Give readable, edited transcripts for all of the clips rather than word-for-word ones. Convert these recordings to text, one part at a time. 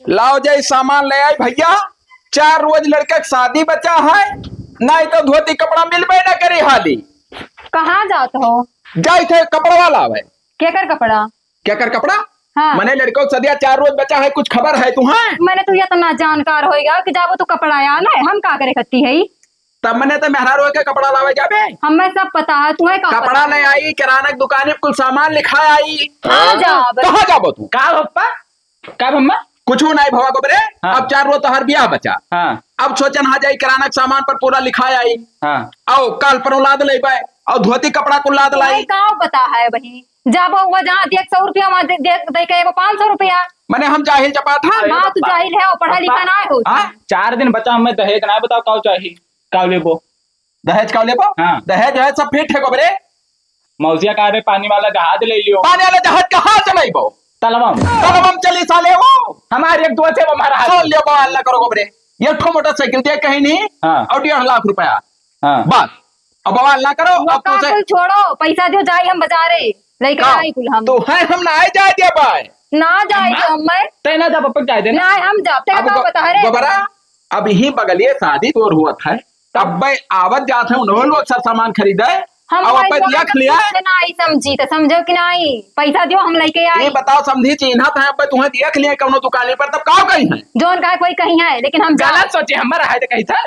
लाओ जाए सामान ले आई भैया। 4 रोज लड़के की शादी बचा है, नहीं तो धोती कपड़ा मिलबे न करे हाली। कहाँ जात हो? जाए थे कपड़ा वाला है। क्या कर कपड़ा? क्या कर कपड़ा? हाँ। मैंने लड़कों को सदिया 4 रोज बचा है, कुछ खबर है तुम्हें? मैंने तो इतना जानकार होएगा कि जाबो तो कपड़ा आया ना हम का करे खत्ती है। तब मैंने तो मेहरा रो के कपड़ा लावे जाबे। हमें सब पता है, तुम्हें का कपड़ा नहीं आई, किराना की दुकान में कुल सामान लिखा आई। कहाँ जाबो तू? का पप्पा का मम्मा कुछ नहीं भवा को बरे। हाँ। अब 4 रोज तो हर ब्याह बचा। हाँ अब सोचन हा जाई किराना के सामान पर पूरा लिखा आई। हाँ आओ काल पर लाद ले पाए और धोती कपड़ा को लाद लाई। का पता है वही जाबो हुआ जहाँ 100 रुपया वहाँ दे के 500 रुपया। मैंने हम जाहिल चपाट है। हाँ तू जाहिल है और पढ़ा लिखा ना हो। 4 दिन बचा हमें दहेज ना बताओ काउ चाहिए काउ लेबो दहेज का लेबो। हाँ। दहेज है सब फिट है को बरे। मौसिया कह रहे पानी वाला जहाज ले लियो। पानी वाला जहाज कहाँ चलाइबो? तलवम तलवम चली साले वो हमारे एक दोस्त है वो हमारा हाथ। ले बाल ना करो को बरे। ये ठो मोटरसाइकिल दे कहीं नहीं। हाँ। और 1.5 लाख रुपया हाँ बस। अब बवाल ना करो। अब का कुल छोड़ो, पैसा दो जाए हम बाजारे लेके आई कुल हम। तो है हम ना आए जाए दिया पाए ना जाए तो मैं तेना जब पप्पा जाए देना ना हम जाते हैं का पता है रे। गोबरा अब यही बगलिए शादी तोर हुआ था। तब भाई आवत जाते हैं उन्होंने लोग सब सामान खरीदे। हम अब देख लिया नहीं समझी तो समझो कि नहीं पैसा दो हम लेके ये आई। बताओ समझी चिन्हत है। अब तुम्हें देख लिया कौनो दुकान पर तब का कहीं है जोन का कोई कहीं है लेकिन हम गलत सोचे हमारा है तो कहीं था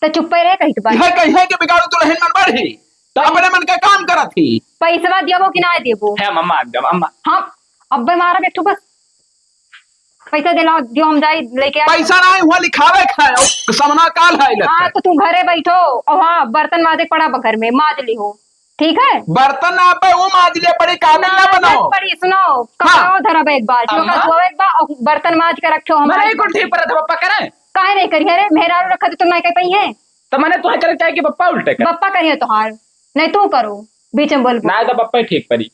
तो चुप रहे कहीं तो यह कहीं है कि बिगाड़ू दुल्हन मन बढ़ी तो अपने मन का काम करत थी। पैसा दियो कि ना दियो है मम्मा मम्मा हम अब मारा बेटू बस पैसा दिला दियो हम जाए लेके आई। पैसा नहीं हुआ लिखावे खाए समना काल है हाँ तो तुम घरे बैठो और हाँ बर्तन माजे पड़ा घर में माज ली हो ठीक है। बर्तन आप वो माज लिए बड़ी काबिल ना बनाओ। बड़ी सुनो कपड़ा धरब एक बार एक बार और बर्तन माज के रखो हमारे को ठीक पर था पप्पा करे काहे नहीं करिए रे मेहरा रखा तो तुम नहीं कह पई है तो मैंने तुम्हें करे चाहिए कि पप्पा उल्टे कर बप्पा करिए तोहार नहीं तू करो बीच में बोल ना तो पप्पा ठीक पड़ी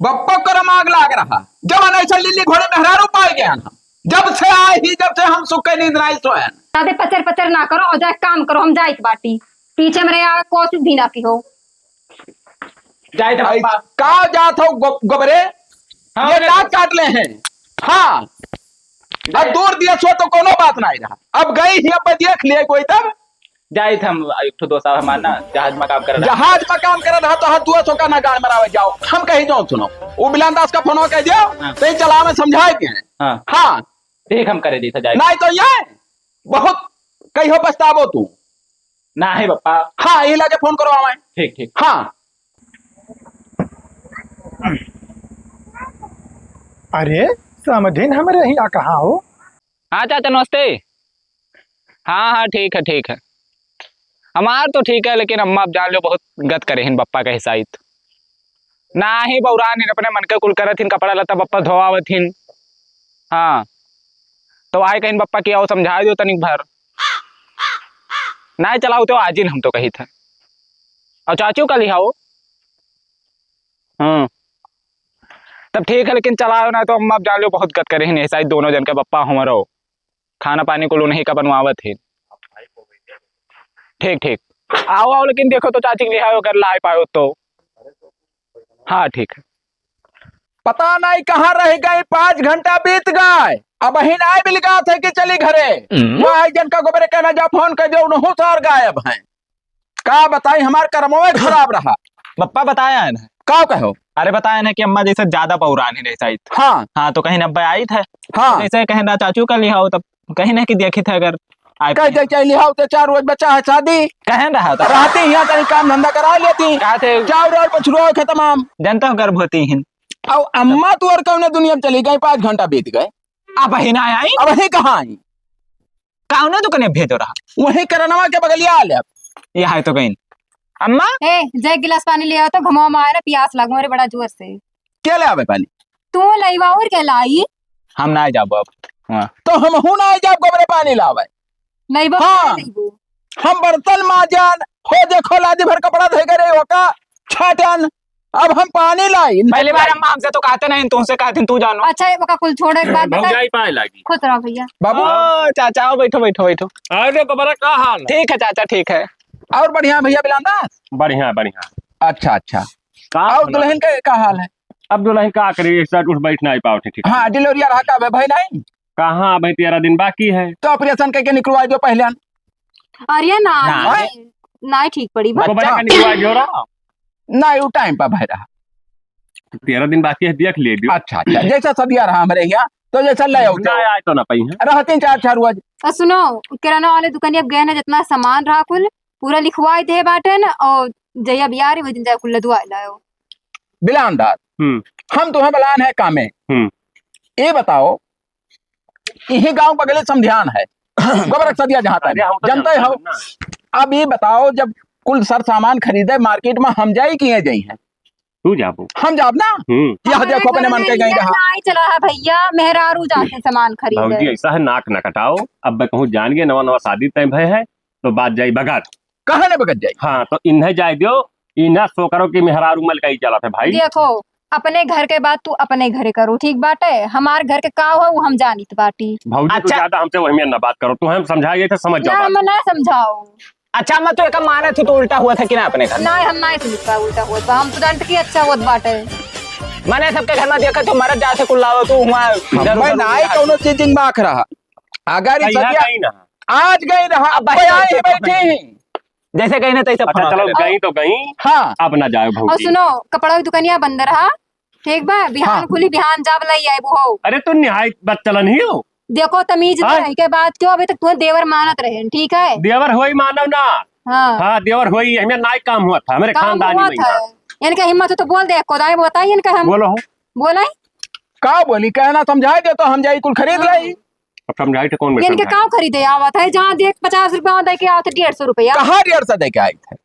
बप्पा करम आग लाग रहा जब ऐसा लिल्ली घोड़े मेहरारू पाए गए हम जब से आए ही जब से हम सुख नींद नहीं सोए। ज्यादा पचर पचर ना करो और जाए काम करो हम जाए बाटी पीछे मेरे कोशिश भी ना की हो जाए का जात हो गोबरे। हाँ, ये नाक काट ले हैं। हाँ अब दूर दिया सो तो कोनो बात नहीं रहा। अब गई ही अब देख लिए कोई तब जाए थे हम एक तो दोस्त हमारा जहाज में काम कर रहा जहाज में काम कर रहा तो हाथ दुआ सो का ना गाड़ मरावे जाओ। हम कहीं जाओ सुनो वो बिलान दास का फोन कह दियो तो चला में समझाए के हैं। हाँ हाँ ठीक हम करे दी था जाए नहीं तो ये बहुत कही हो पछतावो तू ना है पप्पा। हाँ ये लगे फोन करो हमें। ठीक ठीक हाँ अरे समझिन हमारे यहाँ कहाँ हो? हाँ चाचा नमस्ते। हाँ हाँ ठीक है हमार तो ठीक है लेकिन अम्मा आप जान लो बहुत गत करे हिन बप्पा का हिसाइत ना ही बौरान हिन अपने मन के कुल करत हिन कपड़ा लता बप्पा धोआवत हिन। हाँ तो आए कहीं बप्पा की आओ समझा दो तनिक भर ना चलाओ तो आजिन हम तो कही था और चाचू का लिहाओ। तब ठीक है लेकिन चलाओ ना तो अम्मा आप जान लो बहुत गत करे हिन ऐसा दोनों जन के बप्पा हमारो खाना पानी को नहीं का बनवावत हिन। ठीक आओ लेकिन देखो तो चाची के लिहाओ कर ला पाओ तो। हाँ ठीक है पता नहीं कहाँ रह गए 5 घंटा बीत गए अब ही नहीं मिल गया थे कि चली घरे। वह जन का गोबरे कहना जा फोन कर दो उन्हों सार गायब हैं। का बताई हमार कर्मों खराब रहा। बप्पा बताया है ना का कहो? अरे बताया ना कि अम्मा जैसे ज्यादा पौरान ही नहीं हाँ हाँ तो कहीं नब्बे आई थे। हाँ जैसे कहीं ना चाचू का लिहाओ तब कहीं ना कि देखी थे अगर कह लिहाओ तो 4 रोज बच्चा है शादी कहें रहा था रहती यहाँ तनी काम धंधा करा लेती कहा थे चार और पछुआ खे तमाम जनता गर्भवती हिन। अब अम्मा तो और कौन दुनिया में चली गई 5 घंटा बीत गए अब वही ना आई अब वही कहाँ आई कौन तो कने भेजो रहा वही करनवा के बगलिया आ ले यह है तो कहीं अम्मा ए जय गिलास पानी ले आओ तो घुमा मारे प्यास लगो रे बड़ा जोर से क्या ले आवे पानी तू लईवा और के लाई हम ना जाब अब। हाँ। तो हम हूं ना जब गोबरे पानी लावे लईवा हाँ। हम बर्तन माजन हो देखो लादी भर कपड़ा धो करे होका छाटन अब हम पानी लाई पहली बार अम्मा हमसे तो कहते नहीं तुमसे कहते तू जानो। अच्छा ये का कुल छोड़ एक बात बता पाए लागी खुश रहो भैया। बाबू चाचा आओ बैठो अरे कबरा का हाल है? ठीक है चाचा ठीक है और बढ़िया भैया बिलांदा बढ़िया अच्छा का और दुल्हन का हाल है? अब दुल्हन का करी एक साथ उठ बैठ नहीं पाओ ठीक। हाँ डिलीवरी रहा का भाई नहीं कहाँ अभी 13 दिन बाकी है। तो ऑपरेशन करके निकलवा दो पहले। अरे ना ना। ना ठीक पड़ी बा। गोबरा का निकलवा जो रहा। ना यू टाइम पर भय रहा। 13 दिन बाकी है, देख ले दियो। अच्छा अच्छा, जैसा सदिया रहा हमारे यहाँ तो जैसा ले आओ ना आए तो ना पई है। रहते 4-4 रोज। और सुनो, किराना वाले दुकानिया गए ना, जितना सामान रहा कुल पूरा लिखवाए थे बाटन, और जया बियारी वो दिन जाए कुल लदवा लाओ। बिलानदार हम तुम्हें बलान है कामे। ये बताओ, यही गांव बगले समध्यान है गोबर सदिया जहाँ तक जनता हो। अब ये बताओ, जब कुल सर सामान खरीदे मार्केट में हम जाई किए जाई हैं? तू जाबो। हम जाब ना। यह देखो अपने मन के गई रहा। नहीं चला है भैया, मेहरारू जाते सामान भाजी खरीदे। ऐसा है, नाक न कटाओ। अब मैं कहूँ जान गए नवा नवा शादी तय भय है तो बात जाई बगत। कहाँ ने बगत जाई? हाँ तो इन्हें जाए दियो, इन्हें सो करो कि मेहरारू मल का ही चला था भाई। देखो, अपने घर के बात तू अपने घरे करो, ठीक बाटे। हमार घर के का हो वो हम जानित बाटी। भाजी तो ज्यादा हमसे वही में न बात करो, तू हम समझाइए थे समझ ना जाओ। हम ना समझाओ। अच्छा मैं तो एक माने थे तो उल्टा हुआ था कि ना अपने घर? ना हम ना समझ उल्टा हुआ बा। हम तो जानते कि अच्छा हुआ बाटे। मैंने सबके घर में देखा तो मरद जा से कुल्लाओ तू मैं ना आई कोनो चीजिंग में आख रहा। अगर ये कहीं सदिया कहीं ना। आज गई रहा, अब आए बैठे हैं। जैसे कहीं ना तैसे अच्छा चलो गई तो गई, हाँ अब ना जाओ और भाजी। सुनो, कपड़ा की दुकानिया बंद रहा, ठीक बा। बिहान हाँ। खुली, बिहान जाब लाई आए वो। अरे तू निहायत बदचलन ही हो। देखो तमीज हाँ। रही के बात क्यों अभी तक तुम्हें देवर मानत रहे, ठीक है? देवर हुई मानव ना। हाँ, हाँ देवर हुई, हमें नाई काम हुआ था हमारे काम खानदानी हुआ में। था। इनका हिम्मत हो तो बोल दे, कोदाई बताइए इनका। हम बोलो हो। बोलाई का बोली कहना समझाएगे तो हम जाई कुल खरीद लाई। अब समझाई थे कौन में इनके समझाई? काव खरीदे आवत है, जहाँ देख 50 रुपया दे के आवत 150 रुपया। कहाँ 150 दे के आई थे?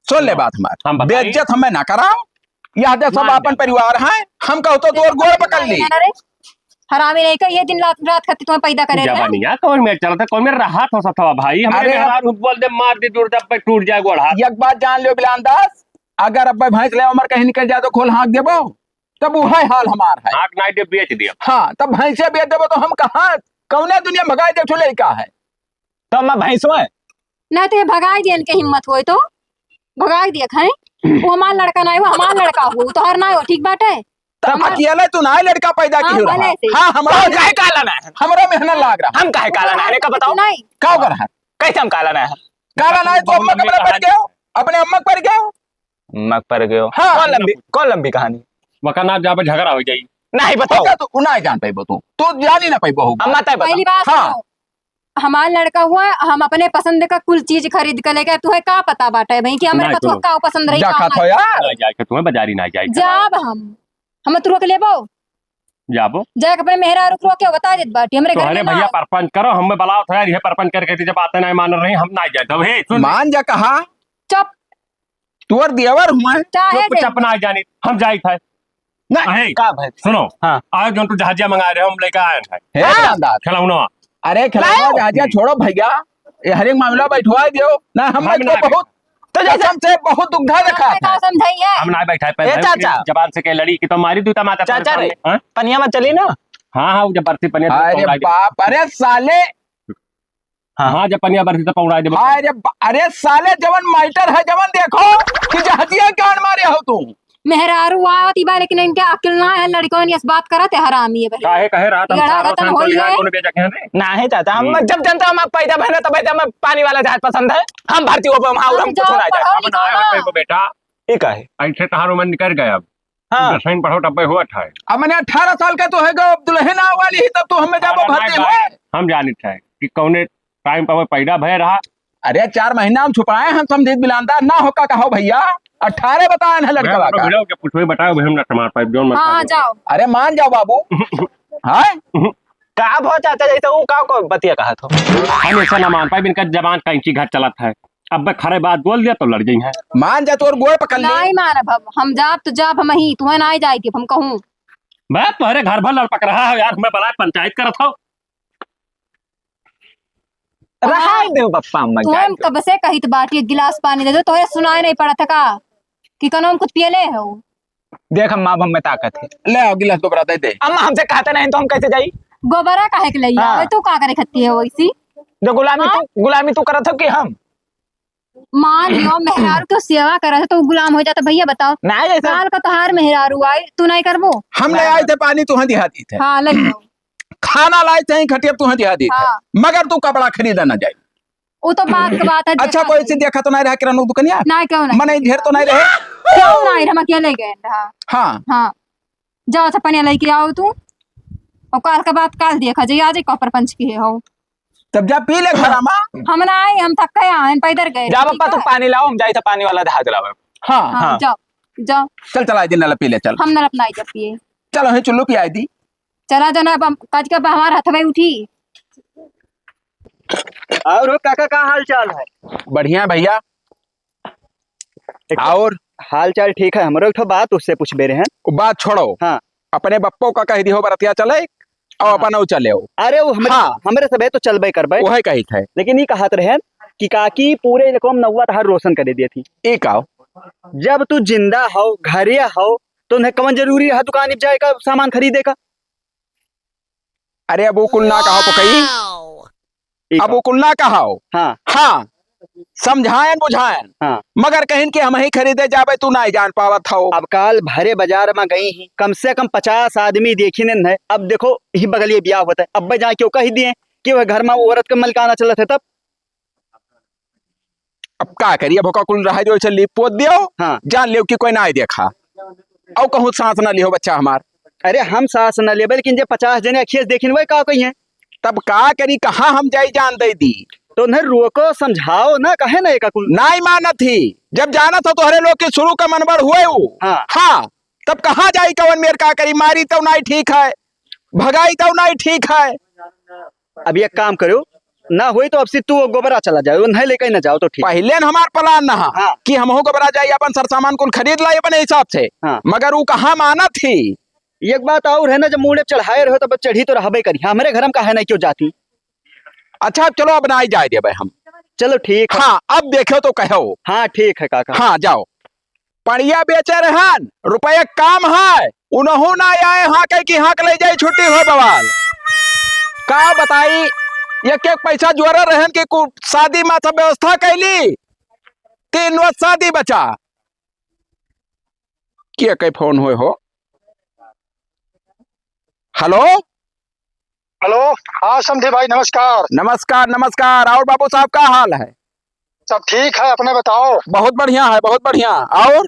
सुन ले बात हम हमारी, बताइए। बेइज्जत हमें ना कराओ। यह दे सब मान अपन जा। परिवार है। हम कहो तो तोर गोड़ पकड़ ली। अरे हरामी नहीं का, ये दिन रात रात खाती तुम्हें पैदा करे जावा नहीं यार, कौन में चला था, कौन में रहा था सतवा भाई। हमारे अरे मेहरारू बोल दे मार दे दूर तब पे टूट जाए गोड़ हाथ। एक बात जान लियो बिलानदास, अगर अब भैंस ले उमर कहीं निकल जाए तो खोल हाँक देबो, तब वह हाल हमार है। आँख नाई दे बेच दिया। हाँ, तब भैंसे बेच देबो तो हम कहाँ कौने दुनिया भगाए दे ठो लड़का है। तो मैं भैंस में ना तो ये भगाई दे, इनके हिम्मत हो तो भगाई दिया खाए। वो हमारा लड़का नहीं, वो हमारा लड़का हो, तो हर ना हो, ठीक बात है। तब अकेले तू ना लड़का पैदा हाँ, की हो भले से। रहा। हाँ, तो काहे काला ना है? हमारा मेहनत लाग रहा। हम काहे काला ना है? का बताओ नहीं का कर है? कैसे हम काला ना है? काला ना है तो अम्मा कपड़ा पड़ गए हो, अपने अम्मा पड़ गए हो। मग पर गयो। हाँ। कौन लंबी कहानी? वकाना जहाँ पे झगड़ा हो जाई। नहीं बताओ। होगा तो उना जान पाइबो तू जान ही ना पाइबो होगा। अम्मा तय पहली बताओ। बात हाँ। सुनो, हमारा लड़का हुआ, हम अपने पसंद का कुल चीज खरीद कर लेके, तुम्हें का पता बाटा है भाई कि हमारे नहीं, पसंद का पसंद रही जा का खात हो यार। ना जाए के तुम्हें बाजारी ना जाए। जाब हम तुरो के लेबो, जाबो जाके अपने मेहरा रुक रो के बता देत बाटी हमरे तो घर अरे में ना भैया आए। परपंच करो, हमें बलाओ था यार, ये परपंच करके जब आते नहीं मान रहे हम ना जाए। तब हे सुन मान जा कहा चुप तुअर देवर हुआ चाहे कुछ अपना आ जानी हम जाई था ना। हे का भाई? सुनो हाँ। आज जो तू जहाजिया मंगा रहे हो हम लेकर आए हैं हे बिलानदार, खिलौना। अरे खिलाओ राजा छोड़ो भैया, ये हर एक मामला बैठवा दियो ना। हम हम ना तो बहुत तो कसम से बहुत दुग्धा रखा का है। समझाइए। हम ना बैठा ए, चाचा। जबान से कह लड़ी कि तो मारी दूता माता चाचा रे हाँ पनिया में चली ना। हाँ जब बरसी पनिया अरे बाप, अरे साले, हाँ जब पनिया बरसी तो पौड़ा दे। अरे साले जवन माइटर है जवन, देखो कि जहाजिया कान मारे हो तुम। मेहरारू आवत बा, लेकिन इनके अक्ल ना है, लड़कों ने इस बात करत है हरामी है भाई। काहे कहे रात हम लड़ा चारों गतन थान हो तो ही लिया गए। कौन बेचा के रे। ना है चाचा, हम जब जनता हम पैदा बहना तब पैदा में पानी वाला जहाज पसंद है। हम भारतीय हो वहां और हम कुछ ना जाए। अब ना आए हो बेटा, ये का है? ऐसे तहारो मन निकल गया। अब हाँ। दसवीं पढ़ो तब हुआ था। अब मैंने 18 साल का तो है गो, दुल्हन आने वाली ही, तब तो हमें जाबो भर्ती हुए। हम जानित है कि कौने टाइम पर पैदा भय रहा। अरे 4 महीना हम छुपाए, हम समझे बिलानदार ना होका कहो भैया। 18 बताए ना लड़का का। वीडियो के पूछवे बताओ हम ना समार पाइप जोन मत हाँ जाओ। अरे मान जाओ बाबू। हाँ का भो चाचा जैसे वो का को बतिया कहा तो हम ऐसा ना मान पाए, इनका जबान का इंची घर चलत है। अब मैं खरे बात बोल दिया तो लड़ गई है। मान जा, तोर गोड़ पकड़ नहीं ले। मानब हम जाब तो जाब हम ही, तुम्हें ना जाए कि हम कहूँ। मैं तुम्हारे घर भर लड़ पक रहा है यार, मैं बड़ा पंचायत करत हूँ। रहा दे पप्पा अम्मा तुम कब से कही तो बाटी एक गिलास पानी दे दो, तो सुनाई नहीं पड़ा था का कि कनो हम कुछ पियले हो। देख अम्मा हम में ताकत है। ले आओ गिलास तो बता दे। अम्मा हमसे कहते नहीं तो हम कैसे जाई? गोबरा काहे के लइया हाँ। है, तू का करे खत्ती है वैसी। जो गुलामी तू करत हो कि हम मान लियो मेहरारू तो सेवा करे तो गुलाम हो जाता भैया, बताओ। ना जैसे साल का तोहार मेहरारू आए, तू नहीं करबो। हम ले आए थे पानी, तुहाँ दिहाती थे। हाँ ले लो। खाना लाए थे खटिया तुहे दिया दी हाँ। मगर तू कपड़ा खरीदा ना जाए। वो तो बात के बात है। अच्छा कोई चीज देखा तो नहीं रहा किराना दुकानिया ना क्यों नहीं मने ढेर तो नहीं रहे। क्यों नहीं हम अकेले गए रहा। हाँ हाँ जाओ अच्छा पनिया लेके आओ तू और काल का बात काल देखा जाए आज कॉपर पंच की है हो। तब जा पी ले घरामा। हम ना आए हम थक गए हैं पैदल गए। जा पप्पा तू पानी लाओ, हम जाई था पानी वाला दहा दिलावे। हाँ हाँ हाँ। जाओ जाओ चल चला दिन नल पी ले चल। हम न अपना जब पिए चलो हे चुल्लू पियाई दी। चला जाना कज का हमारा हथ में उठी। और काका का हाल चाल है? बढ़िया भैया। और हाल चाल ठीक है। हमरो एक ठो बात उससे पूछबे रहे हैं। वो बात छोड़ो। हाँ। अपने बप्पो का कह दियो बरतिया चले और अपन उ चले हो। अरे वो हमरे हाँ। हमरे सबे तो चलबे करबे, वही कही थे। लेकिन ये कहत रहे कि काकी पूरे इलाकों में नौवा तहार रोशन कर दिए थी। एक आओ जब तू जिंदा हो घरे हो तो उन्हें कौन जरूरी है दुकान पे जाए का सामान खरीदे का? अरे अब वो कुल ना कहो पकई ई अब वो कुल ना कहो। हाँ हाँ समझायन बुझायन हाँ। मगर कहीं कि हम ही खरीदे जाबे तू नहीं जान पावत हो। अब काल भरे बाजार में गई ही कम से कम 50 आदमी देखी ने। अब देखो ही बगलिए ब्याह होता है, अब जाए क्यों कह दिए कि वह घर में वो औरत का मलिकाना चलत है तब। अब का करिए भोका कुल रहा जो लिप पोत दियो। हाँ। जान लियो कि कोई ना देखा और कहूँ सांस ना लियो बच्चा हमार। अरे हम सास न लेबे लेकिन जब 50 जने अखियस देखिन वही का कही है तब का करी कहाँ हम जाई जान दे दी। तो उन्हें रोको समझाओ ना, कहे ना एक कुल। नहीं माना थी जब जाना था तोहरे लोग के शुरू का मनबर हुए वो। हाँ। हाँ तब कहाँ जाई कवन मेर का करी मारी तो नहीं ठीक है भगाई तो नहीं ठीक है। अब एक काम करो ना हुई तो अब से तू गोबरा चला जाओ, उन्हें लेकर ना जाओ तो ठीक। पहले न हमार प्लान ना हाँ। कि हम घबरा जाए अपन सर सामान कुल खरीद लाए अपने हिसाब से। हाँ। मगर वो कहाँ माना थी। एक बात और है ना, जब मुड़े चढ़ाए रहो तब चढ़ी तो रहबे करी। हमारे घर में कहे ना क्यों जाती। अच्छा चलो अब ना ही जाए दे भाई हम। चलो ठीक है। हाँ अब देखो तो कहो। हाँ ठीक है काका। हाँ जाओ पड़िया बेचे रहन रुपये काम है उनहु ना आए हाँ कह की हाँ ले जाए छुट्टी हो बवाल का बताई एक एक पैसा जोरा रहन के शादी में सब व्यवस्था कैली 3 वर्ष शादी बचा के कई फोन हुए हो। Hello hello. हाँ समझे भाई, नमस्कार। नमस्कार नमस्कार। और बाबू साहब का हाल है? सब ठीक है, अपने बताओ। बहुत बढ़िया है बहुत बढ़िया। और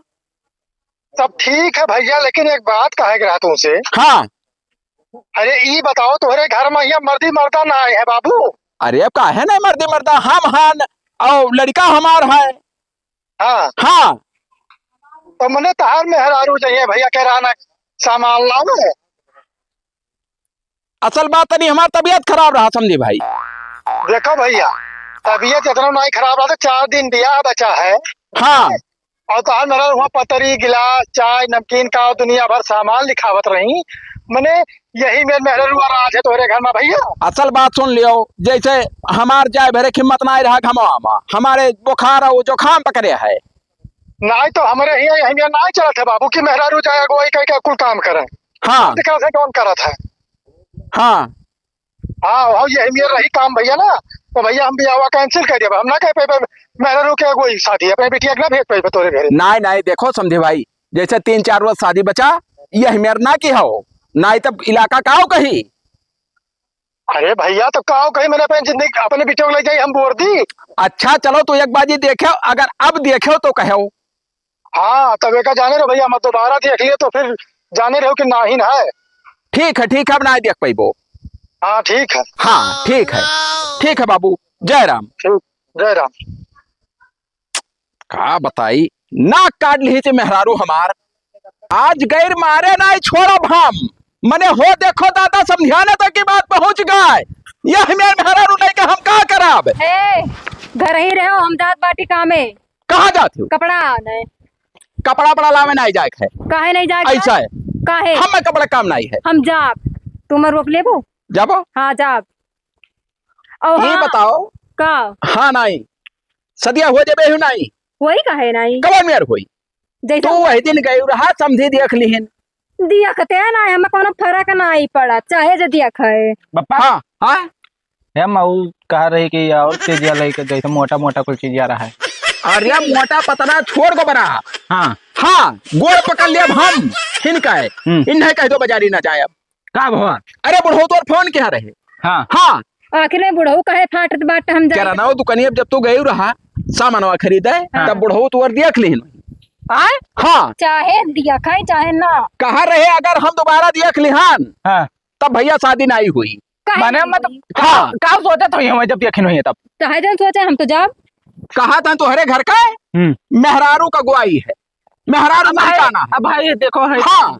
सब ठीक है भैया, लेकिन एक बात कहे रहा तुमसे। हाँ अरे ये बताओ तुम्हारे घर में ये मर्दी मर्दा ना आए है बाबू? अरे अब का है ना मर्दी मर्दा हम हान और लड़का हमार है। हाँ हाँ तो मने तहार में हरारू चाहिए भैया, कह रहा ना सामान लाओ। असल बात नहीं हमारी तबीयत खराब रहा समझे भाई। देखो भैया तबीयत इतना नहीं खराब रहा, तो 4 दिन ब्याह बचा है। हाँ और तहार मेरा वहाँ पतरी गिलास चाय नमकीन का दुनिया भर सामान लिखावत रही। मने यही मेरे मेहरू राज है तुम्हारे घर में भैया। असल बात सुन लियो जैसे हमार जाए भरे हिम्मत नहीं रहा घमवा हमारे बुखार और जुकाम पकड़े है। नहीं तो हमारे यहाँ नहीं चलत है बाबू कि मेहरारू जाए अगुवाई कह के कुल काम करे। हाँ दिक्कत है कौन करत है। हाँ हाँ वहाँ यही मेरा रही काम भैया ना, तो भैया हम ब्याह कैंसिल कर दिया। हम ना कह पे मेहरारू के अगुवाई शादी अपने बेटिया के ना भेज पे तोरे घर। नहीं नहीं देखो समझे भाई जैसे 3-4 रोज शादी बचा यह मेर ना की हो नहीं तब इलाका का हो कही। अरे भैया तो कहो कहीं मैंने अपनी जिंदगी अपने बेटियों को ले जाई हम बोर दी। अच्छा चलो तो एक बाजी देखो अगर अब देखो तो कहो। हाँ तब एक जाने रहो भैया, मत दोबारा देख लिए तो फिर जाने रहो कि ना ही ना है। ठीक है अब ना देख पाइबो। हाँ ठीक है। हाँ ठीक है बाबू जय राम। ठीक जय राम। का बताई नाक काट ली से मेहरारू हमार आज गैर मारे नहीं छोड़ब हम। मने हो देखो दादा समझाने तक की बात पहुंच गए यह मेरे मेहरारू नहीं के हम का करब। ए घर ही रहो हम जात बाटी कामे। कहाँ जाती हो? कपड़ा आने कपड़ा पड़ा लावे नहीं जाए है काहे नहीं जाए ऐसा है काहे हम कपड़ा काम नहीं है। हम जाब तुम रोक लेबो। जाबो हाँ जाब। और ये हाँ, बताओ का हाँ नहीं सदिया हो जाबे हु नहीं वही काहे नहीं कवन मेर होई जैसे तू वही दिन गई रहा समझी देख लिहिन। दिया खते ना हमें कोनो फर्क नहीं पड़ा चाहे जो दिया खाए। पप्पा हाँ हाँ है मऊ कह रही कि और तेजिया लेके जैसे मोटा मोटा कुछ चीज आ रहा है। अरे मोटा पतला छोड़ को बना। हाँ हाँ गोड़ पकड़ लिया हम इनका है इन्हें कह दो बाजारी ना जाए। अब का भवा? अरे बुढ़ो तो फोन क्या रहे? हाँ हाँ आखिर में बुढ़ऊ कहे फाटत बाट हम कह जाए रहा दुकानिया जब तू गई रहा सामानवा खरीदे हाँ। तब बुढ़ो तू देख ली आए हाँ चाहे दिया खाए चाहे ना कहा रहे अगर हम दोबारा देख लिहान हाँ तब भैया शादी नहीं हुई। काहे मैंने नहीं मतलब हुई? हाँ का सोचा था हमें जब यकीन हुई है तब। चाहे जन सोचे हम तो जाब कहा था तुम्हारे घर का मेहरारू का गुआई है मेहरारू अब नहीं भाई जाना है। अब भाई देखो है हाँ।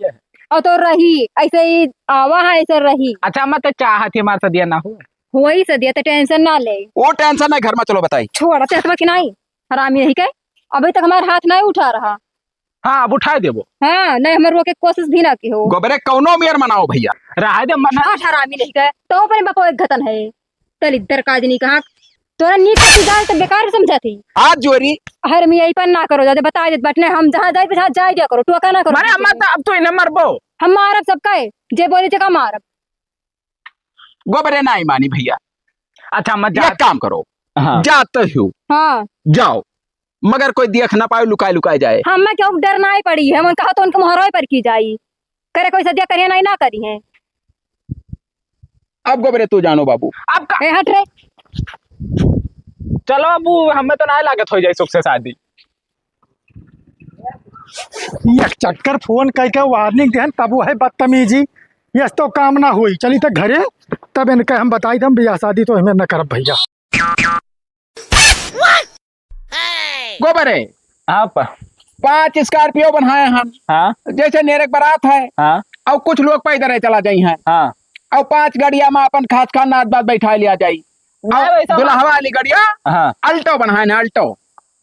और तो रही ऐसे ही आवा है ऐसे रही अच्छा मैं तो चाहत ही हमारे साथ दिया ना हो। वही सदिया तो टेंशन ना ले वो टेंशन है घर में चलो बताई। छोड़ा चाहता कि नहीं हरामी नहीं के अभी तक हमारा हाथ नहीं उठा रहा। हाँ अब उठाए देबो। हाँ नहीं हमारे रोके कोशिश भी ना की हो गोबरे कौनो मेयर मनाओ भैया रहा दे मना हाथ हरामी नहीं के तो अपने बापा एक घतन है तली दरकाज नहीं कहा तोरा नीक की जाए तो बेकार समझा थी आज जोरी हर मियाँ पर ना करो ज्यादा बता दे बटने हम जहाँ जाए जहाँ जाए जा करो टोका ना करो मारे अम्मा तो अब तो इन्हें मरबो। हम मारब सबका है जे बोले जगह मारब गोबरे नहीं मानी भैया। अच्छा मत एक जा। काम करो हाँ जाते हो हाँ जाओ मगर कोई देख ना पाए लुकाए लुकाए जाए। हम मैं क्यों डर ना ही पड़ी है मन कहा तो उनके मोहरों पर की जाई करे कोई सदिया करिए नहीं ना करी है अब गोबरे तू जानो बाबू अब का ए हट रे चलो अबू हमें तो ना लागत हो जाए सुख से शादी। एक चक्कर फोन करके वार्निंग देहन तब वो है बदतमीजी यस तो काम ना हुई चली तक घरे तब इनके हम बताई दम बियाह शादी तो हमें न करब भैया। गोबरे हाँ 5 स्कॉर्पियो बनाए हम हाँ जैसे नेरक बारात है हाँ और कुछ लोग पैदल चला जाई हैं हाँ और 5 गाड़िया में अपन खास खान नाच बात बैठा लिया जाई नहीं और वैसा दुल्हा वाली गाड़िया हाँ अल्टो बनाए ना अल्टो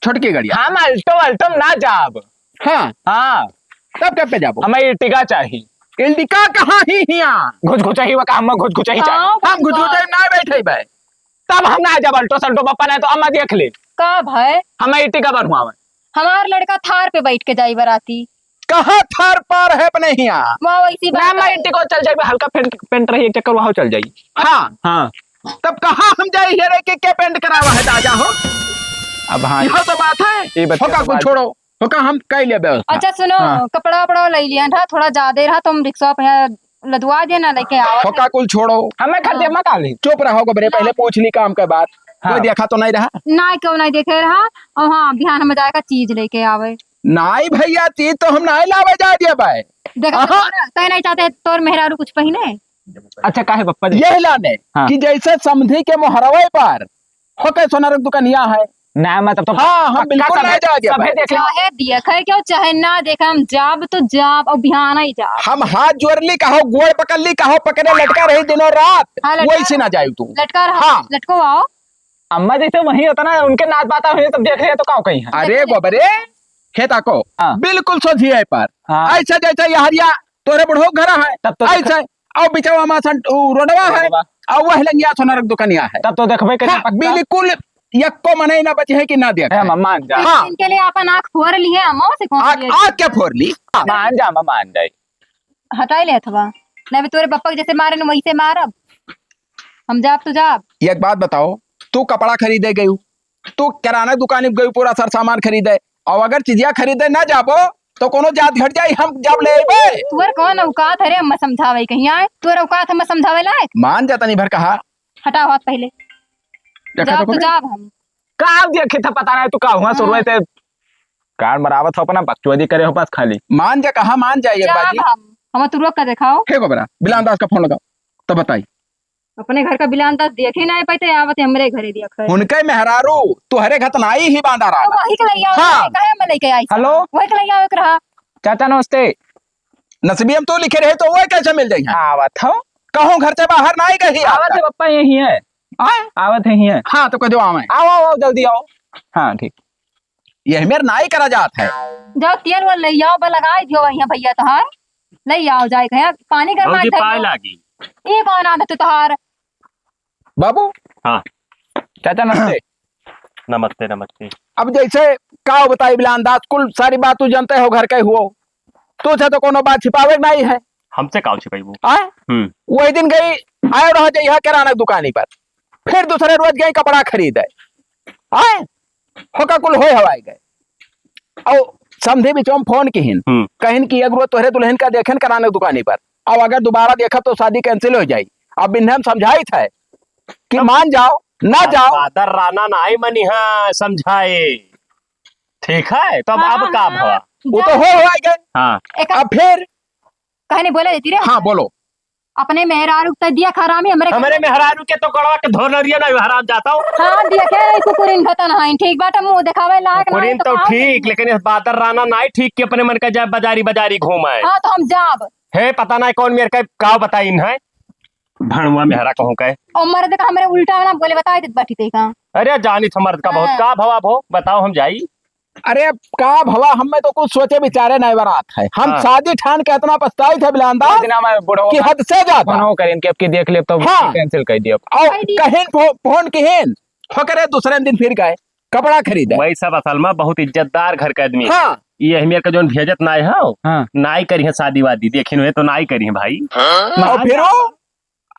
छोटकी गाड़िया। हम अल्टो अल्टो ना जाब। हाँ हाँ तब कब पे जाबो? हमें इर्टिगा चाहिए। इल्डिका कहाँ ही हिया घुस घुचाही वका हम घुस घुचाही चाहिए। हम गुजरात में ना बैठे बे तब हम ना जब अल्टो सल्टो पप्पा ने तो अम्मा देख ले का भाई हमें इर्टिगा बनवा हमार लड़का थार पे बैठ के जाई बराती कहाँ थार पार है अपने हिया। वहाँ वैसी ना बात मैं है। इर्टिगा चल जाए हल्का पेंट रही एक चक्कर वहाँ चल जाई। हाँ हाँ तब कहाँ हम जाए हीरे के क्या पेंट करावा है दादा हो। अब हाँ यह तो बात है ये बच्चे होका तो कुछ बात- छोड़ो होका हम कह ले व्यवस्था। अच्छा सुनो हाँ। कपड़ा वपड़ा ले लिया था थोड़ा ज्यादा रहा तुम रिक्शा पे लदवा देना लेके आओ होका कुछ छोड़ो हमें खरीदे मत आली। चुप रहो गोबरे पहले पूछ ली काम के बाद हाँ। कोई देखा तो नहीं रहा। ना क्यों नहीं देखे रहा और हाँ बिहान में जाएगा चीज लेके आवे नहीं भैया चीज तो हम नहीं लावे जा दिया भाई देखा हाँ। तय नहीं चाहते तोर मेहरारू कुछ पहिने अच्छा काहे पप्पा जी यही लाने हाँ। कि जैसे समझी के मोहरवे पर होके सोनार दुकानिया है। ना मतलब तो हाँ हम बिल्कुल नहीं जा दिया सभे देख ले चाहे देखे क्यों चाहे ना देखे हम जाब तो जाब और बिहान ही जाब हम हाथ जोड़ली कहो गोड़ पकड़ली कहो पकड़े लटका रही दिनों रात हाँ, लटका वैसे ना जाए तू। लटका रहा हाँ। लटको आओ अम्मा जैसे वही होता ना उनके नाच बाता हुए तब देख रहे हैं तो काऊ कहीं है। अरे गोबरे खेता को हाँ। बिल्कुल सोझिए पर हाँ। ऐसा जैसा ये हरिया तोरे बुढ़ो घर है तब तो ऐसा और बिचवा में रोडवा है और वह लंगिया सोनारक दुकानिया है। तब तो देखबे हाँ, कहीं बिल्कुल यक्को मने ना बचे है कि ना देख मान जा हाँ। इनके लिए अपन आँख फोड़ ली है अम्मा से कौन सी आग क्या फोड़ ली मान जा मान जाए। हटाई ले अथवा नहीं तोरे बप्पा के जैसे मारे न वैसे मारब हम जाब तो जाब। एक बात बताओ तू कपड़ा खरीदे गई तू किराना दुकान गई पूरा सर सामान खरीदे और अगर चीजिया खरीदे ना जाबो तो कोनो जात घट जाई हम जब ले अइबे। तुअर कौन औकात है रे अम्मा समझावे कहीं आए तुअर औकात हम समझावे लायक मान जाता नहीं भर कहा हटाओ हाथ पहले देखा जाब तो तो गोबरे? जाब हम का देखे था पता नहीं तू का हुआ शुरू से कार मरावत हो अपना बकचोदी करे हो पास खाली मान जा कहा मान जाए एक जाब बाजी हम तुरक का दिखाओ हे गोबरा बिलान दास का फोन लगाओ तो बताई अपने घर का बिलान दस देखे नहीं पाते आवत हमरे घरे दिया खैर उनके मेहरारू तुहरे घतनाई ही बांधा तो रहा। वही के लिए आओ हाँ। कहे मैं लेके आई हेलो वही के लिए आओ एक रहा चाचा नमस्ते नसीबी हम तो लिखे रहे तो वो कैसे मिल जाई आवत हो कहूँ घर से बाहर ना ही कही आवत है पप्पा यही है आवत है ही है हाँ तो कह दो आवे आओ आओ आओ जल्दी आओ। हाँ ठीक यही मेरे नाई करा जात है। जाओ तेल वो ले आओ बा लगाई दियो भैया भैया तहार ले आओ जाए कहे पानी गरमा भौजी पाए दे लागी ये कौन आदत तहार बाबू हाँ चाचा नमस्ते। नमस्ते नमस्ते। अब जैसे का बताई बिलान दास कुल सारी बात तू जानते हो घर के हुओ तू से तो कोनो बात छिपावे नहीं है। हमसे काउ छिपाइबू। आए वही दिन गई आए रह जाइए किराना दुकानी पर फिर दूसरे रोज गई कपड़ा खरीदे आए होका कुल होए हवाई गए और समझे बिचो फोन किहिन कहिन की अगरो तोहरे दुल्हन का देखन किराना दुकानी पर अब अगर दोबारा देखा तो शादी कैंसिल हो जाई। अब इन्हें हम समझाई थे कि मान जाओ ना जाओ। बादर राना नहीं मनी हाँ समझाए, ठीक है तो अब का भवा। वो तो हो गए। हाँ एक अब फिर कहने बोले देती रे हाँ बोलो। अपने मेहरारू तक दिया खरामी हमारे मेहरारू के तो गड़वा के धोर नरिया ना हराम जाता हूँ। हाँ दिया के कुकुरिन खतन हाइन ठीक बाटा मुंह दिखावे लायक नहीं कुरिन तो ठीक, लेकिन इस बादर राना नहीं ठीक कि अपने मन का जब बाजारी बाजारी घूमाए। हाँ तो हम जाब है पता नहीं कौन मेरे का बताई है भणुआ मेहरा कहूँ कहे और मर्द का हमारे उल्टा ना बोले बताए देत बाटी ते का। अरे जानी था मर्द का बहुत हाँ। का भवा भो बताओ हम जाई। अरे का भवा हमें तो कुछ सोचे विचारे नहीं बरात है। हम हाँ। शादी ठान के इतना पछताई थे बिलांदा कि हद से ज्यादा। फोन करें कि अब की देख ले तो हाँ। कैंसिल कर दिया। और कहें फोन कहें फकरे दूसरे दिन फिर गए कपड़ा खरीदे। वही सब असल में बहुत इज्जतदार घर का आदमी। हाँ ये हमें का जो भेजत नाई है हाँ। नाई करी है शादी वादी देखी हुए तो नाई करी है भाई। और फिर वो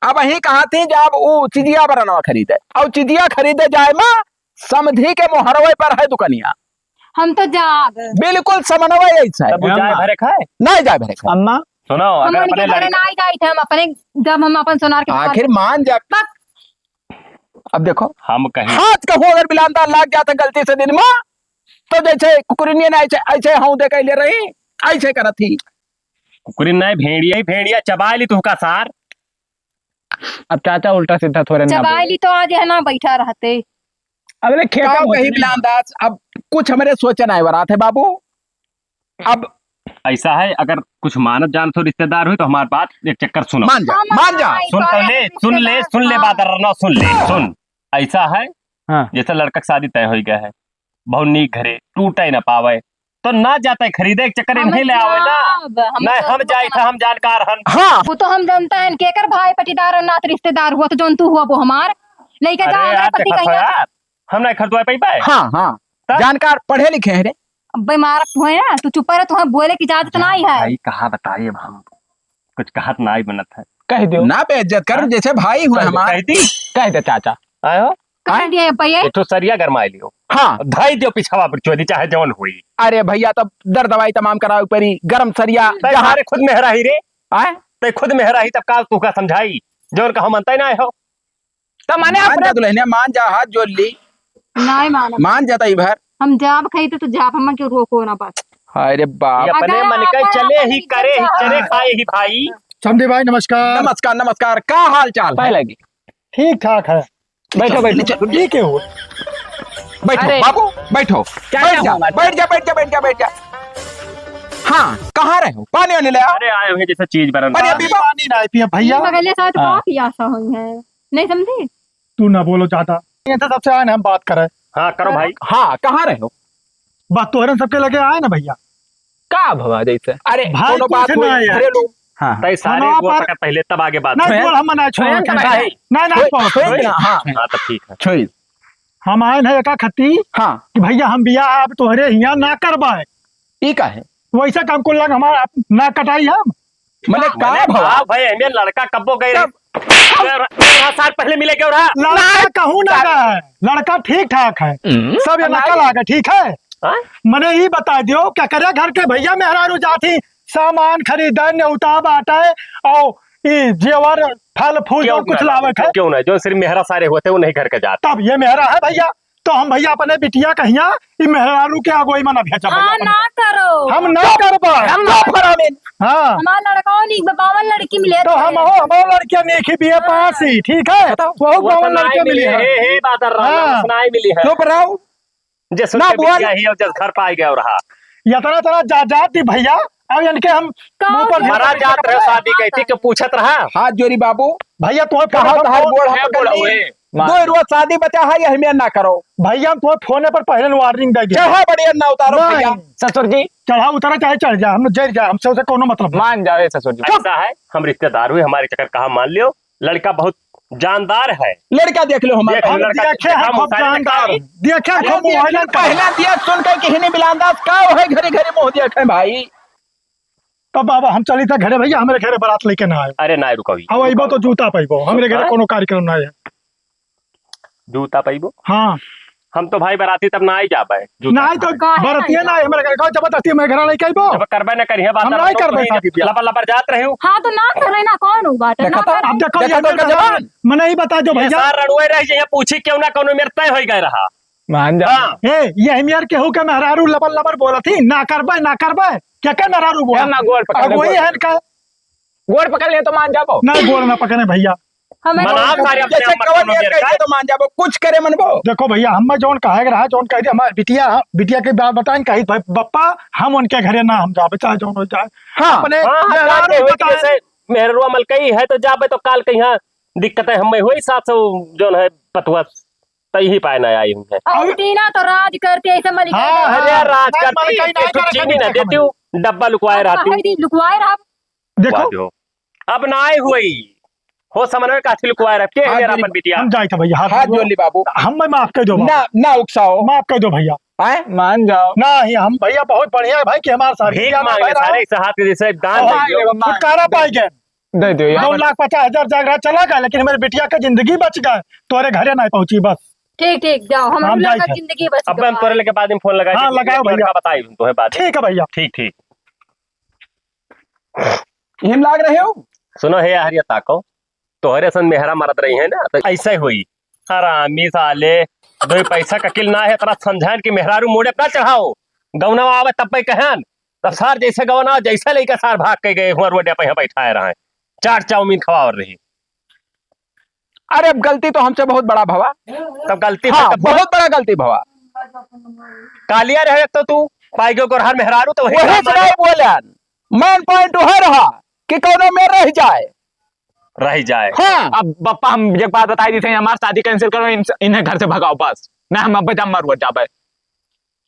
अब यही कहा थी जब वो चिजिया बरनवा खरीदे और चिजिया खरीदे जाए माँ समधी के मोहरवे पर है दुकनिया। हम तो जाब बिल्कुल समन्वय ऐसा है। तब वो जाए भरे खाए नहीं जाए भरे खाए। अम्मा सुनो हम अगर उनके अपने घरे लड़के ना जाई थे हम अपने जब हम अपन सोनार के आखिर मान जा। अब देखो हम कहीं हाथ का हो अगर बिलांदा लाग जाता गलती से दिन में तो जैसे कुकुरनिया ने ऐसे हूं दे ले रही ऐसे करत थी। कुकुरी नहीं भेड़िया ही भेड़िया चबा ली तू का सार। अब चाचा उल्टा सीधा थोड़े ना चबाइली तो आज है ना बैठा रहते। अगले खेत गाँव में कहीं बिलांदाज अब कुछ हमारे सोचे नहीं बरात है बाबू। अब ऐसा है अगर कुछ मानत जान तो रिश्तेदार हुई तो हमारी बात एक चक्कर सुनो। मान जा मान जा। सुन ले बात रना सुन ऐसा है हाँ। जैसे लड़का की शादी तय हो गया है बहुत नीक घरे टूटे न पावे तो ना जाता है खरीदे एक चक्कर हम नहीं ले आवे ना। जाब, नहीं हम जाए था हम जानकार हन। हाँ वो तो हम जानता है केकर भाई पटीदार और नात रिश्तेदार हुआ तो जोन तू हुआ वो हमार लेके जा अरे हमारे यार पति देखा तो कहीं यार हम नहीं खरीदवा पाई पाए। हाँ हाँ जानकार पढ़े लिखे हैं रे। बीमार हुए ना तू चुप रह, तू बोले की इजाजत नहीं है। भाई कहा बताइए अब हम कुछ कहत ना ही बनत है। कह दो ना बेइज्जत कर जैसे भाई हुए हमारे। कहती कह दे चाचा। आयो कह दिए भैया एक तो सरिया गरमाई लियो हाँ धाई दियो पिछवा पर चोदी चाहे जवन हुई। अरे भैया तब दर दवाई तमाम कराओ परी गरम सरिया तय हमारे खुद मेहरा ही रे आए तय खुद मेहरा ही तब का तू का समझाई जवन का हम मनता ही ना हो। तो माने मान अपने जा दुल्हनिया मान जा हाथ जोड़ ली नहीं माना मान जाता ही भर। हम जाब खरीदे तो जाब हम क्यों रोको ना बस। अरे बाप ये अपने अगर मन का आप चले ही इज्जत करे ही चाहो। चले खाए ही भाई। समझे भाई नमस्कार। नमस्कार नमस्कार का हाल चाल है? लगी ठीक ठाक है। बैठो बैठो चलो, ठीक है हो। बैठो अरे। बाबू बैठो क्या बैठ जा हुआ? बैठ जा बैठ जा बैठ जा बैठ जा। हाँ कहाँ रहे हो पानी वानी ले आओ। अरे आए हुए जैसे चीज बरन अरे अभी पानी ना पिया भैया। बगले साथ हाँ। काफी आशा हुई है नहीं समझी। तू ना बोलो ज्यादा ये तो सबसे आए ना हम बात करें। हाँ करो भाई। हाँ कहाँ रहे हो। बात तोहरन सबके लगे आए ना भैया। का भवा जैसे। अरे भाई दोनों बात कुछ हुई नहीं है। घरेलू। हाँ तय सारे हम को आप- पकड़ पहले तब आगे बात नहीं है। बोल हम ना छोड़ छोड़, के नहीं, नहीं नहीं छोड़, छोड़ देना, हाँ हाँ तब ठीक है। छोड़ हम आए ना एका खत्ती हाँ कि भैया हम बिया अब तोहरे यहाँ ना करवाए ई का है वैसे काम को लग हमारा ना कटाई हम। मैंने मैंने कहा भवा कहा भाई हमें लड़का कब्बो गए 13 साल पहले मिले क्यों रहा। लड़का कहूँ ना है लड़का ठीक ठाक है सब ये नकल आ गया ठीक है। हाँ? मने ही बता दियो क्या करे घर के भैया मेहरारू जाती सामान खरीदे न्योता बाटे और ई जेवर फल फूल क्यों और कुछ लावत है क्यों नहीं जो सिर्फ मेहरा सारे होते वो नहीं घर के जाते। तब ये मेहरा है भैया तो हम भैया अपने बिटिया कहिया ई मेहरारू के आगोई मना भेजा भैया हाँ अपने। ना करो हम ना कर पाए हम ना फरामीन। हाँ हमारा लड़का नहीं बावन लड़की मिले तो हम हो हमारे लड़कियां नेकी भी है पास ही ठीक है वो वो बावन सुनाई लड़के मिली है। हे बादर हाँ। राना सुनाई मिली है चुप रहो जे सुन ना के बोल। बिटिया ही और जब घर पाई गया रहा इतना तरह जात थी भैया अब इनके हम मुंह पर मरा जात रहे शादी कहती कि पूछत रहा। हाथ जोड़ी बाबू भैया तुम्हें कहा फोन हर बोल है हम बोला कर हुए। ली। दो रोज शादी बचा है ये हमें ना करो भैया हम तुम्हें फोन पर पहले वार्निंग दे दिया चाहे बढ़िया ना उतारो भैया। नहीं, ससुर जी चढ़ा उतरा चाहे चढ़ जा हम जर जा हमसे उसे कोनो मतलब नहीं। मान जाओ ससुर जी। ऐसा है हम रिश्तेदार हुए हमारे चक्कर कहा मान लियो लड़का बहुत जानदार है। लड़का देख लो हमारे देख हम लड़का देखे हैं हम खूब सारे जानदार दिखाई। देखे हैं खूब मोहल्ला का पहला दिया सुन कर कि हिने बिलांदाज का है घरे घरे मुंह देखे भाई। तब बाबा हम चली था घरे भैया हमारे घरे बारात लेके ना आए अरे ना रुको अब अइबो तो जूता पैबो हमारे घरे हाँ? कोनो कार्यक्रम ना है। जूता पैबो हाँ हम तो भाई बराती तब ना ही जा पाए नहीं तो बरतिया ना हमारे घर का जबरदस्ती मैं घर नहीं कहबो जब करबे न करिए बात हम नहीं करबे शादी ब्याह। लपर लपर जात रहे हो हाँ तो ना करे ना कौन हो बाटे देखा ना तो करे। अब देखो देखा ये तो जवान। मैंने ही बता दो भैया सार रणुए रह जाइए पूछी क्यों ना कोनो मेरे तय हो गए रहा मान जा हाँ ए ये हमियार केहू के मेहरारू लबर लबर बोलती ना करबे क्या क्या मेहरारू बोल ना गोड़ पकड़ अब ले, वही है का गोड़ पकड़ लिए तो मान जाओ। नहीं गोल ना पकड़े भैया हमें मनाब सारे अपने जैसे अम्मा कवन कोनो नियत मेरे कहते तो मान जाबो कुछ करे मनबो। देखो भैया हम जोन कहे रहा जोन कह दे हमारे बिटिया के बात बताएं कही भाई बप्पा हम उनके घरे ना हम जाबे चाहे जोन हो जाए हाँ अपने हाँ हाँ मेहरारू जाते हुए कि बताएं। जैसे मेहरुआ मलकई है तो जाबे तो काल कहीं दिक्कत है हमें हुई 700 जोन है पतुआ तई ही पाए ना आई हुई है और टीना तो राज करते ऐसे मलिक हाँ, अरे यार राज नहीं, करती मलकई नहीं एक तो करे चीनी ना कभी देती हूँ डब्बा लुकवाए रहती लुकवाए रहा देखो हूँ अब ना आई हुई हो समन्वय काठी लुकवाए रखे हाँ, मेरा जोली- अपन बिटिया हम जाए थे भैया हाथ जोड़ ली बाबू। हम माफ कर दो ना ना उकसाओ माफ कर दो भैया आए मान जाओ। नहीं हम भैया बहुत बढ़िया है भाई कि हमारे साथ भीख मांगे सारे इस हाथ के जैसे दान हाँ, दे दियो। छुटकारा पाई गए दे दो यार। 2,50,000 जागरा चला गया लेकिन हमारे बिटिया का जिंदगी बच गए तोरे घरे नहीं पहुंची बस ठीक ठीक जाओ हम हम लोग जाए का थे। जिंदगी बच अब हम तोरे लेके बाद में फोन लगाए हाँ, लगाओ भैया। बताई तो है बात ठीक है भैया ठीक ठीक हिम लाग रहे हो सुनो हे हरिया ताको तोहरे सन मेहरा मरद रही है ना तो ऐसा ही हुई हरामी साले 2 पैसा का किल ना है तरह समझान कि मेहरारू मोड़े अपना चढ़ाओ गौना आवे तब पे कहन तब सार जैसे गौना जैसा लेकर सार भाग के गए हुआ रोडे पे यहाँ बैठाए रहे चाट चाउमीन खवा रही अरे अब गलती तो हमसे बहुत बड़ा भवा। तब गलती हाँ तब बहुत बड़ा गलती भवा। कालिया रहे तो तू पाइगो को हर मेहरारू तो वही वही काम से नहीं बोलन मेन पॉइंट है रहा कि कोनो में रह जाए। रह जाए हाँ अब बप्पा हम एक बात बताई दी थे हमारी शादी कैंसिल करो इन्हें घर से भगाओ बस ना हम अब जब मरुआ जाबे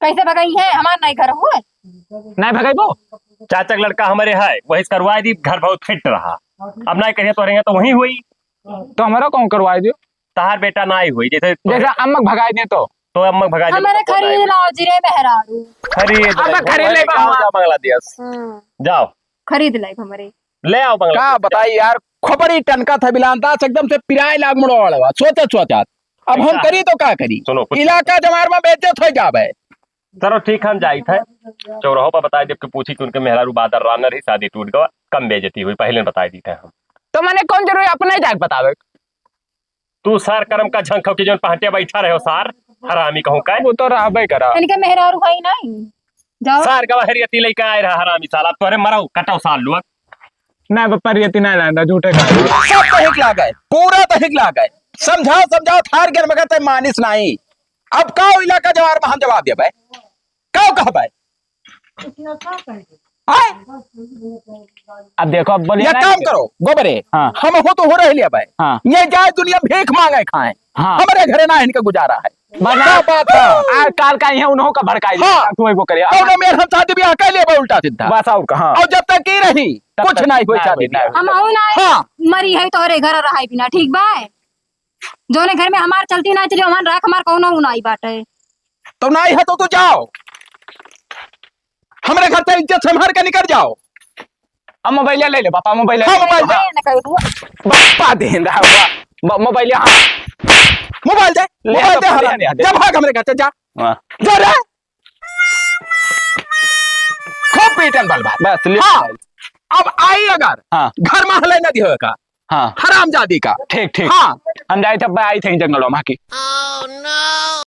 कैसे भगाई है हमारा नहीं घर हुआ नहीं भगाई वो चाचा का लड़का हमारे है वही करवा दी घर बहुत फिट रहा अब ना करिए तो रहे तो वही हुई तो हमारा कौन करवाए दियो तहार बेटा ना ही हुई जैसे जैसा अम्मक भगाई दे तो अम्मा भगा दे हमारे खरीद लाओ जीरे मेहरारू खरीद अब खरीद ले जाओ बांग्लादेश जाओ खरीद लाई हमारे ले आओ का बांग्लादेश बताई यार खबरी टनका था बिलांता एकदम से पिराए लाग मुड़ो वाला सोचा अब हम ऐसा करी तो का करी सुनो कुछ इलाका जमार में बेइज्जत हो जावे। चलो ठीक हम जाई थे चौराहों पर बताए जबकि पूछी कि उनके मेहरारू बादर रानर ही शादी टूट गया कम बेइज्जती हुई पहले बताई दी थे हम तो मैंने कौन जरूरी अपना ही जाग बतावे तू सार कर्म का झंखो की जो पहटे बैठा रहे हो सार हरामी कहूँ का वो तो रहबे करा इनके मेहरारू है नहीं जाओ सार गवाहरियती लेके आए रहा हरामी साला तोरे मराऊ कटाओ साल लुआ नहीं बप्पा रियती नहीं लाना झूठे का सब तहिक ला गए पूरा तहिक ला गए समझाओ थार घर में कहते मानिस नहीं। अब का इलाका जवार में हम जवाब दे भाई का कह भाई अब देखो अब बोलिए या ना काम करो गोबरे हाँ। हम हो तो हो रहे लिया भाई हाँ। ये जाए दुनिया भीख मांगे खाए हाँ। हमारे घरे ना इनका गुजारा है बना क्या बात है आज काल का यहाँ उन्हों का भड़काई हाँ। तू वो करिए कौनो मेरे हम शादी ब्याह कर लिए उल्टा सीधा बस और कहा और जब तक की रही तब कुछ तक नहीं हुई ना शादी हुई, ना ब्याह। हम हो ना हाँ। मरी है तोरे घर रहा बिना ठीक बा जोने घर में हमार चलती ना चली हमार राख हमार कौनो उनाई बाटे तो नहीं है तो तू जाओ हमारे घर से इज्जत संभाल के निकल जाओ। अब मोबाइल ले ले पापा मोबाइल हाँ, मोबाइल दे। ना करू पापा दे रहा मोबाइल हाँ मोबाइल दे ले मोबाइल तो दे ले, हराम। ले, ले। जा भाग हमारे घर से जा हाँ। जा रे खूब पीटन बल बात बस ले हाँ अब आई अगर हाँ घर में हले न दियो का हाँ हराम जादी का ठीक ठीक हाँ हम जाए थे आई थे जंगलों में की Oh no!